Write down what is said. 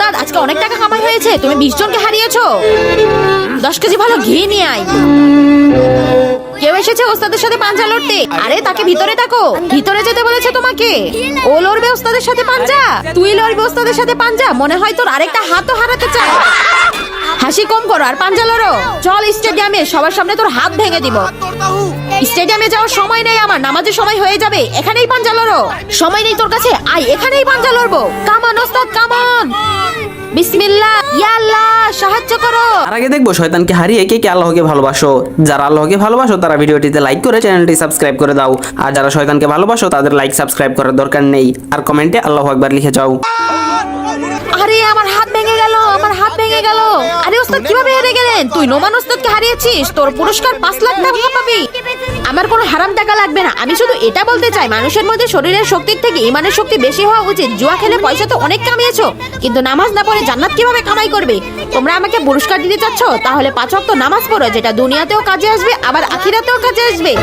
ওস্তাদ আজকে অনেক টাকা কামাই হয়েছে, তুমি 20 জনকে হারিয়েছো। 10 কেজি ভালো ঘি নিয়ে আয়। কেউ এসেছে ওস্তাদের সাথে পাঞ্জা লড়তে। আরে তাকে ভিতরে থাকো, ভিতরে যেতে বলেছে তোমাকে। ও লড়বে ওস্তাদের সাথে পাঞ্জা, তুই লড়বি ওস্তাদের সাথে পাঞ্জা। মনে হয় তোর আরেকটা হাতও হারাতে চায়। হাসি কম করো আর পাঞ্জা লড়ো। চল স্টেডিয়ামে, সবার সামনে তোর হাত ভেঙে দিব। স্টেডিয়ামে যাওয়ার সময় নেই আমার, নামাজের সময় হয়ে যাবে। এখানেই পাঞ্জা লড়ো। সময় নেই তোর কাছে, আয় এখানেই পাঞ্জা লড়বো। কামান ওস্তাদ কামান। বিসমিল্লাহ, ইয়া আল্লাহ সাহায্য করো। তার আগে দেখবো শয়তানকে হারিয়ে কে কে আল্লাহকে ভালোবাসো। যারা আল্লাহকে ভালোবাসো তারা ভিডিওটিতে লাইক করে চ্যানেলটি সাবস্ক্রাইব করে দাও। আর যারা শয়তানকে ভালোবাসো তাদের লাইক সাবস্ক্রাইব করার দরকার নেই। আর কমেন্টে আল্লাহু আকবার লিখে যাও। আরে আমার হাত ভেঙে গেল, আমার হাত ভেঙে গেল। আরে ওস্তাদ কিভাবে হেরে গেলেন? তুই নোমান ওস্তাদকে হারিয়েছিস, তোর পুরস্কার 5 লাখ টাকা পাবি। আমার কোনো হারাম টাকা লাগবে না। আমি শুধু এটা বলতে চাই, মানুষের মধ্যে শরীরের শক্তির থেকে ইমানের শক্তি বেশি হওয়া উচিত। জুয়া খেলে পয়সা তো অনেক কামিয়েছো, কিন্তু নামাজ না পড়ে জান্নাত কিভাবে কামাই করবে? তোমরা আমাকে পুরস্কার দিতে চাচ্ছ? তাহলে 5 ওয়াক্ত নামাজ পড়ো, যেটা দুনিয়াতেও কাজে আসবে আবার আখিরাতেও কাজে আসবে।